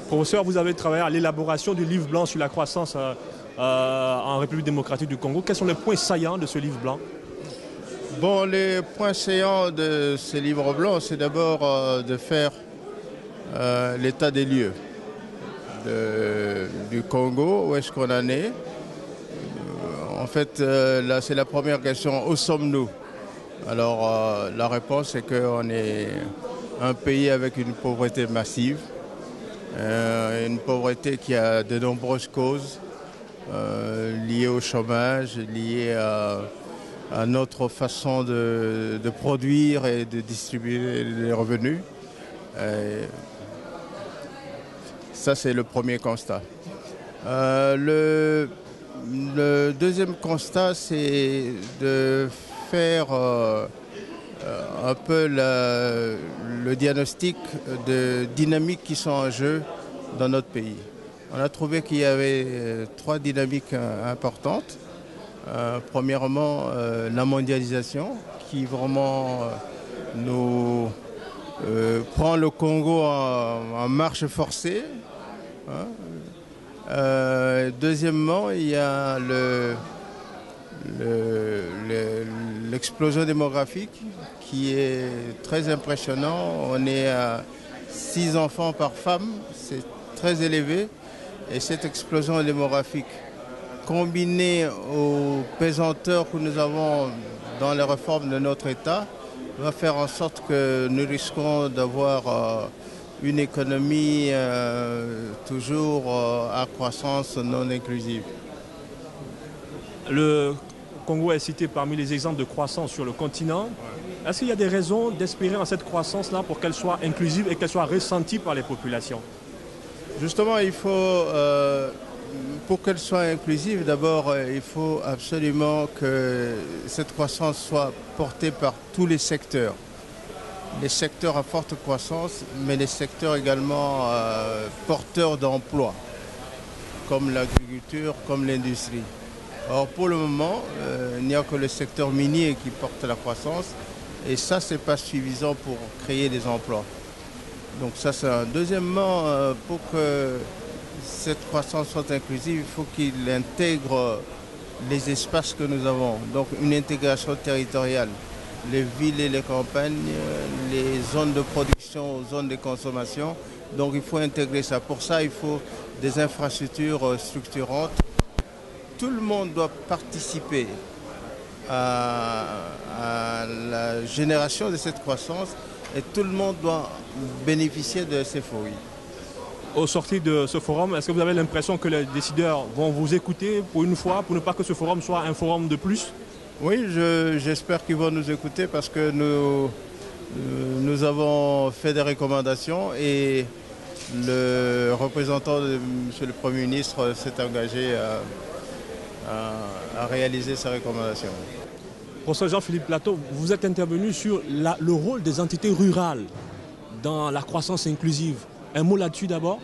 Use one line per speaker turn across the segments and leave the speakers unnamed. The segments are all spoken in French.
Professeur, vous avez travaillé à l'élaboration du livre blanc sur la croissance en République démocratique du Congo. Quels sont les points saillants de ce livre blanc?
Bon, les points saillants de ce livre blanc, c'est d'abord de faire l'état des lieux du Congo, où est-ce qu'on en est. En fait, là, c'est la première question, où sommes-nous? Alors, la réponse est qu'on est un pays avec une pauvreté massive, une pauvreté qui a de nombreuses causes liées au chômage, liées à notre façon de produire et de distribuer les revenus. Ça, c'est le premier constat. Le deuxième constat, c'est de faire un peu le diagnostic de dynamiques qui sont en jeu dans notre pays. On a trouvé qu'il y avait trois dynamiques importantes. Premièrement, la mondialisation qui vraiment nous prend le Congo en marche forcée. Hein. Deuxièmement, il y a l'explosion démographique qui est très impressionnant. On est à 6 enfants par femme, c'est très élevé. Et cette explosion démographique, combinée aux pesanteurs que nous avons dans les réformes de notre État, va faire en sorte que nous risquons d'avoir une économie toujours à croissance non inclusive.
Le Congo est cité parmi les exemples de croissance sur le continent. Est-ce qu'il y a des raisons d'espérer en cette croissance-là pour qu'elle soit inclusive et qu'elle soit ressentie par les populations?
Justement, il faut, pour qu'elle soit inclusive, d'abord, il faut absolument que cette croissance soit portée par tous les secteurs à forte croissance, mais les secteurs également porteurs d'emplois, comme l'agriculture, comme l'industrie. Or, pour le moment, il n'y a que le secteur minier qui porte la croissance, et ça, ce n'est pas suffisant pour créer des emplois. Donc ça, c'est un. Deuxièmement, pour que cette croissance soit inclusive, il faut qu'il intègre les espaces que nous avons. Donc une intégration territoriale. Les villes et les campagnes, les zones de production, zones de consommation. Donc il faut intégrer ça. Pour ça, il faut des infrastructures structurantes. Tout le monde doit participer à la génération de cette croissance et tout le monde doit bénéficier de ces fruits.
Au sortir de ce forum, est-ce que vous avez l'impression que les décideurs vont vous écouter pour une fois, pour ne pas que ce forum soit un forum de plus?
Oui, j'espère qu'ils vont nous écouter parce que nous avons fait des recommandations et le représentant de M. le Premier ministre s'est engagé à réaliser ces recommandations.
Professeur Jean-Philippe Plateau, vous êtes intervenu sur le rôle des entités rurales dans la croissance inclusive. Un mot là-dessus d'abord?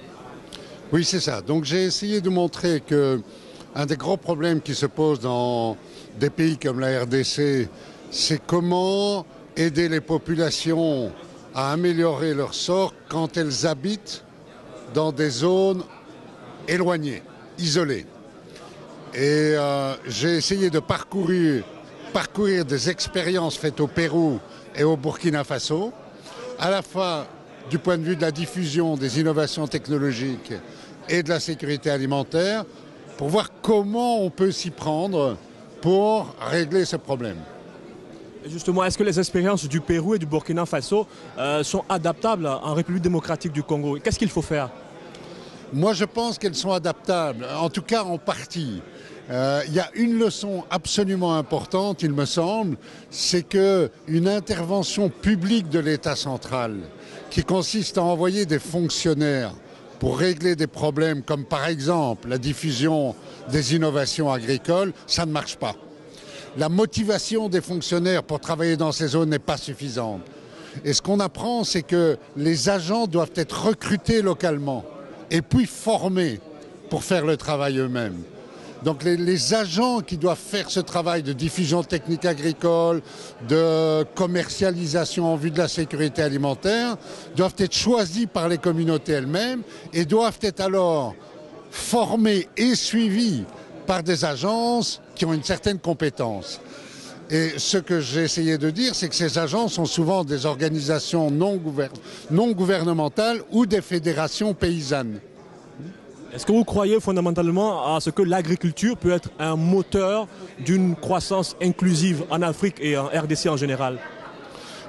Oui, c'est ça. Donc j'ai essayé de montrer qu'un des gros problèmes qui se pose dans des pays comme la RDC, c'est comment aider les populations à améliorer leur sort quand elles habitent dans des zones éloignées, isolées. Et j'ai essayé de parcourir des expériences faites au Pérou et au Burkina Faso, à la fois du point de vue de la diffusion des innovations technologiques et de la sécurité alimentaire, pour voir comment on peut s'y prendre pour régler ce problème.
Et justement, est-ce que les expériences du Pérou et du Burkina Faso sont adaptables en République démocratique du Congo? Qu'est-ce qu'il faut faire?
Moi, je pense qu'elles sont adaptables, en tout cas en partie. Il y a une leçon absolument importante, il me semble, c'est qu'une intervention publique de l'État central, qui consiste à envoyer des fonctionnaires pour régler des problèmes comme par exemple la diffusion des innovations agricoles, ça ne marche pas. La motivation des fonctionnaires pour travailler dans ces zones n'est pas suffisante. Et ce qu'on apprend, c'est que les agents doivent être recrutés localement et puis formés pour faire le travail eux-mêmes. Donc les agents qui doivent faire ce travail de diffusion technique agricole, de commercialisation en vue de la sécurité alimentaire, doivent être choisis par les communautés elles-mêmes et doivent être alors formés et suivis par des agences qui ont une certaine compétence. Et ce que j'ai essayé de dire, c'est que ces agences sont souvent des organisations non gouvernementales ou des fédérations paysannes.
Est-ce que vous croyez fondamentalement à ce que l'agriculture peut être un moteur d'une croissance inclusive en Afrique et en RDC en général?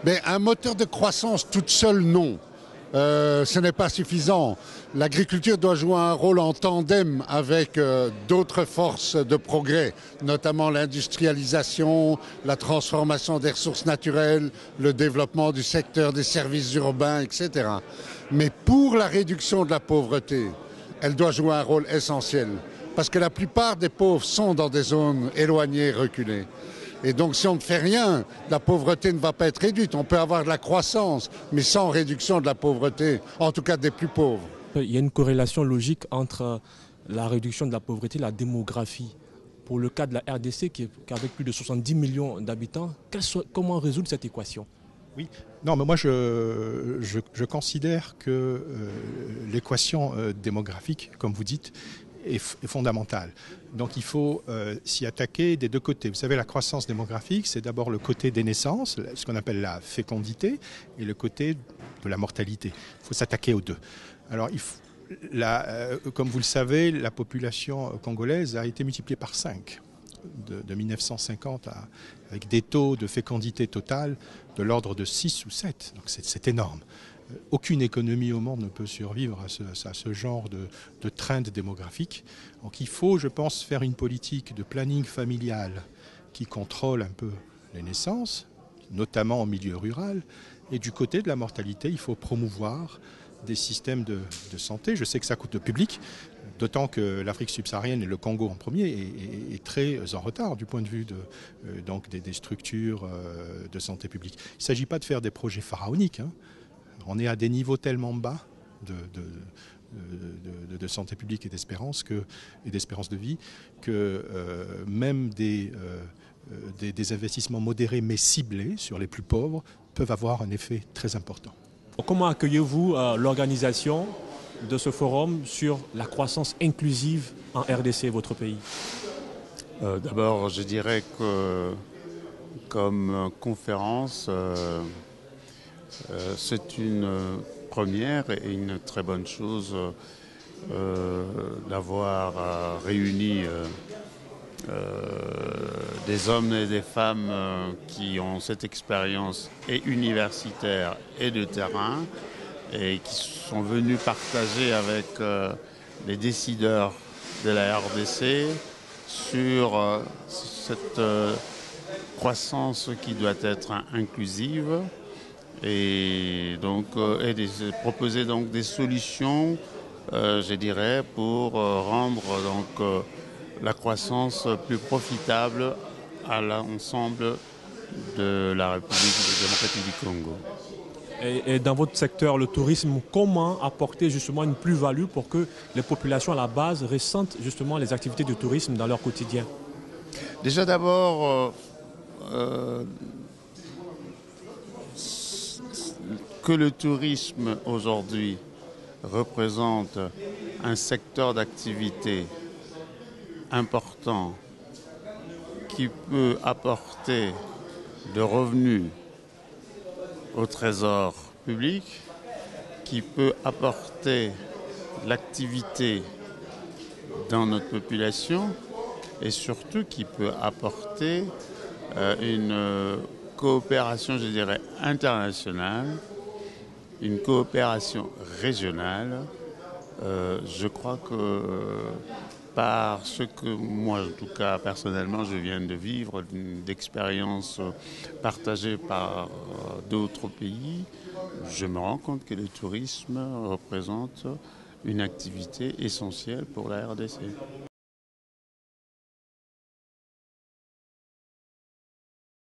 Mais un moteur de croissance toute seule, non. Ce n'est pas suffisant. L'agriculture doit jouer un rôle en tandem avec d'autres forces de progrès, notamment l'industrialisation, la transformation des ressources naturelles, le développement du secteur des services urbains, etc. Mais pour la réduction de la pauvreté, elle doit jouer un rôle essentiel. Parce que la plupart des pauvres sont dans des zones éloignées, reculées. Et donc si on ne fait rien, la pauvreté ne va pas être réduite. On peut avoir de la croissance, mais sans réduction de la pauvreté, en tout cas des plus pauvres.
Il y a une corrélation logique entre la réduction de la pauvreté et la démographie. Pour le cas de la RDC, avec plus de 70 millions d'habitants, comment résoudre cette équation?
Oui, non, mais moi je considère que l'équation démographique, comme vous dites, est fondamentale. Donc il faut s'y attaquer des deux côtés. Vous savez, la croissance démographique, c'est d'abord le côté des naissances, ce qu'on appelle la fécondité, et le côté de la mortalité. Il faut s'attaquer aux deux. Alors, comme vous le savez, la population congolaise a été multipliée par 5 de 1950 avec des taux de fécondité totale de l'ordre de 6 ou 7. Donc c'est énorme. Aucune économie au monde ne peut survivre à ce genre de trend démographique. Donc il faut, je pense, faire une politique de planning familial qui contrôle un peu les naissances, notamment en milieu rural. Et du côté de la mortalité, il faut promouvoir des systèmes de santé. Je sais que ça coûte au public, d'autant que l'Afrique subsaharienne et le Congo en premier est très en retard du point de vue donc des structures de santé publique. Il ne s'agit pas de faire des projets pharaoniques, hein. On est à des niveaux tellement bas de santé publique et d'espérance de vie que même des investissements modérés mais ciblés sur les plus pauvres peuvent avoir un effet très important.
Comment accueillez-vous l'organisation de ce forum sur la croissance inclusive en RDC, votre pays?
D'abord, je dirais que comme conférence, c'est une première et une très bonne chose d'avoir réuni des hommes et des femmes qui ont cette expérience et universitaire et de terrain et qui sont venus partager avec les décideurs de la RDC sur cette croissance qui doit être inclusive et donc proposer donc des solutions, je dirais, pour rendre donc la croissance plus profitable à l'ensemble de la République démocratique du Congo.
Et dans votre secteur, le tourisme, comment apporter justement une plus-value pour que les populations à la base ressentent justement les activités de tourisme dans leur quotidien?
Déjà d'abord, que le tourisme aujourd'hui représente un secteur d'activité important qui peut apporter de revenus au trésor public, qui peut apporter de l'activité dans notre population et surtout qui peut apporter une coopération, je dirais, internationale, une coopération régionale. Je crois que par ce que moi, en tout cas personnellement, je viens de vivre, d'expériences partagées par d'autres pays, je me rends compte que le tourisme représente une activité essentielle pour la RDC.